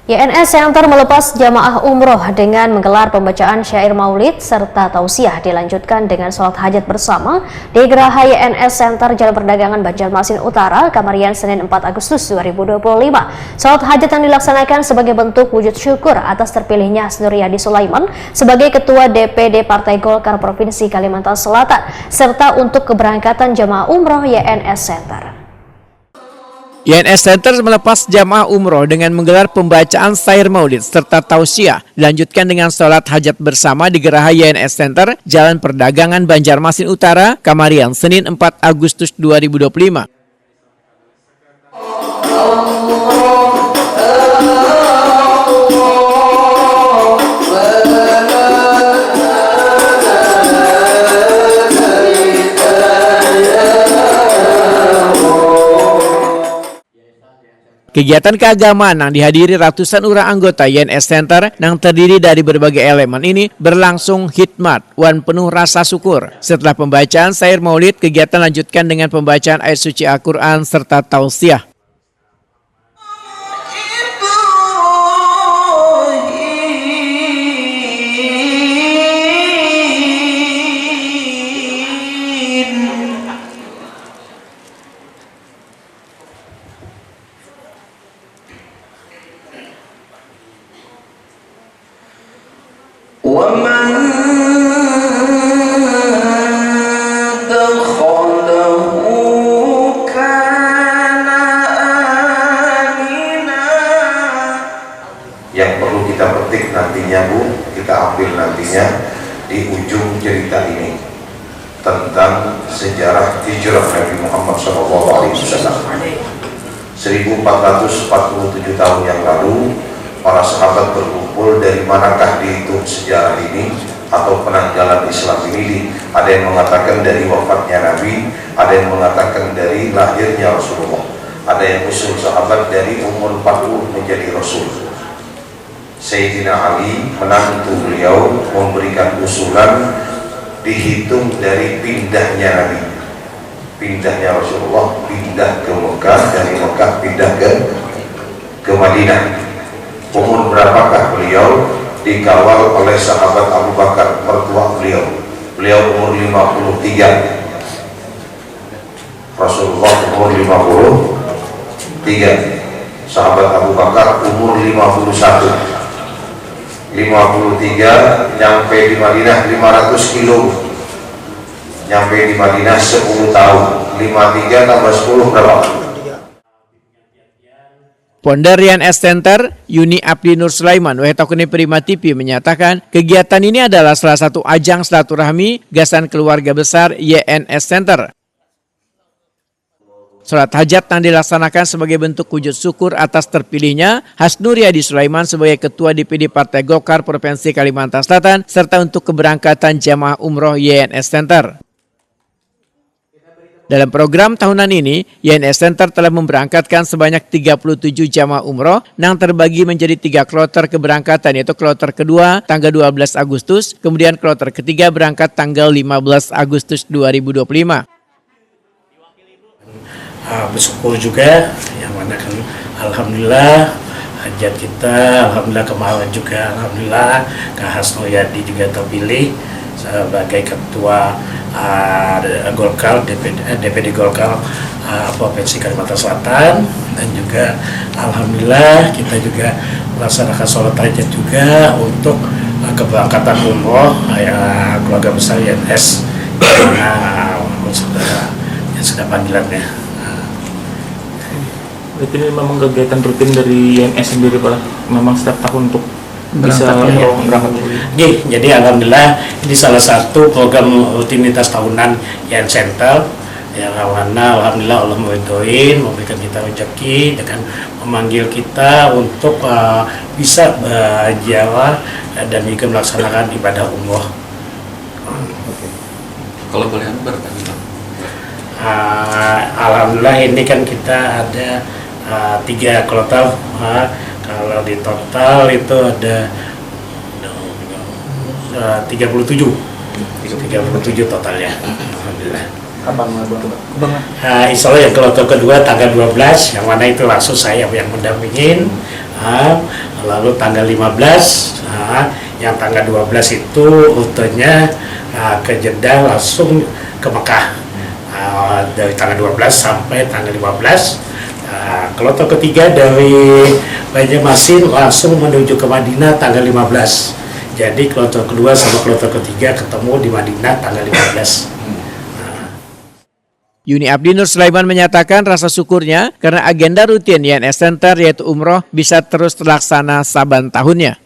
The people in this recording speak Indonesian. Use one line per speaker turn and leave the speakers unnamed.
YNS Center melepas jamaah umroh dengan menggelar pembacaan syair maulid serta tausiah dilanjutkan dengan sholat hajat bersama di Geraha YNS Center Jalan Perdagangan Banjarmasin Utara, Kamarian, Senin 4 Agustus 2025. Sholat hajat yang dilaksanakan sebagai bentuk wujud syukur atas terpilihnya Hasnuriadi Sulaiman sebagai Ketua DPD Partai Golkar Provinsi Kalimantan Selatan, serta untuk keberangkatan jamaah umroh YNS Center.
YNS Center melepas jamaah umroh dengan menggelar pembacaan syair maulid serta tausiah, dilanjutkan dengan sholat hajat bersama di Geraha YNS Center, Jalan Perdagangan Banjarmasin Utara, Kamarian, Senin 4 Agustus 2025. Kegiatan keagamaan yang dihadiri ratusan orang anggota YNS Center yang terdiri dari berbagai elemen ini berlangsung hikmat wan penuh rasa syukur. Setelah pembacaan syair maulid, kegiatan lanjutkan dengan pembacaan ayat suci Al-Quran serta tausiah.
ومن دخله كان آمنا. Yang perlu kita petik nantinya, Bu, kita ambil nantinya di ujung cerita ini tentang sejarah hijrah Nabi Muhammad SAW. 1447 tahun yang lalu, para sahabat berkumpul. Dari manakah dihitung sejarah ini atau penanggalan Islam ini? Ada yang mengatakan dari wafatnya Nabi, ada yang mengatakan dari lahirnya Rasulullah, ada yang usul sahabat dari umur 40 menjadi Rasul. Sayyidina Ali menantu beliau memberikan usulan dihitung dari pindahnya Nabi, pindahnya Rasulullah, pindah ke Mekah, dari Mekah pindah ke Madinah. Umur berapakah beliau? Dikawal oleh sahabat Abu Bakar, mertua beliau. Beliau umur 53. Rasulullah umur 53. Sahabat Abu Bakar umur 51. 53 nyampe di Madinah 500 kilo. Nyampe di Madinah 10 tahun. 53 tambah 10 berapa?
Ponder YNS Center, Yuni Abdi Nur Sulaiman, Wahetaukuni Prima TV menyatakan kegiatan ini adalah salah satu ajang silaturahmi gasan keluarga besar YNS Center. Sholat hajat yang dilaksanakan sebagai bentuk wujud syukur atas terpilihnya Hasnuriadi Sulaiman sebagai Ketua DPD Partai Golkar Provinsi Kalimantan Selatan, serta untuk keberangkatan jamaah umroh YNS Center. Dalam program tahunan ini, YNS Center telah memberangkatkan sebanyak 37 jamaah umroh yang terbagi menjadi 3 kloter keberangkatan, yaitu kloter kedua tanggal 12 Agustus, kemudian kloter ketiga berangkat tanggal 15 Agustus 2025.
Bersyukur juga, yang mana kan alhamdulillah hajat kita, alhamdulillah kemarin juga alhamdulillah Kak Hasnuriadi juga terpilih sebagai Ketua Golkar, DPD Golkar Provinsi Kalimantan Selatan, dan juga alhamdulillah kita juga melaksanakan sholat hajat juga untuk keberangkatan umroh keluarga besar YNS yang sudah panggilannya.
Berarti ini memang kegiatan rutin dari YNS sendiri, Pak? Memang setiap tahun untuk bisa berangkat.
Jadi alhamdulillah ini salah satu program rutinitas tahunan YNS Center yang mana alhamdulillah Allah meridhoin, memberikan kita rezeki dengan memanggil kita untuk bisa berziarah dan juga melaksanakan ibadah umroh.
Kalau boleh berbagi,
alhamdulillah ini kan kita ada 3 kloter. Kalau di total itu ada 37 totalnya, alhamdulillah.
Kapan
Insya Allah yang kloter kedua tanggal 12, yang mana itu langsung saya yang mendampingin Lalu tanggal 15, yang tanggal 12 itu rutenya ke Jeddah langsung ke Mekah, dari tanggal 12 sampai tanggal 15. Kloter ketiga dari Banjarmasin langsung menuju ke Madinah tanggal 15. Jadi kloter kedua sama kloter ketiga ketemu di Madinah tanggal 15.
Yuni Abdi Nur Sulaiman menyatakan rasa syukurnya karena agenda rutin YNS Center yaitu umroh bisa terus terlaksana saban tahunnya.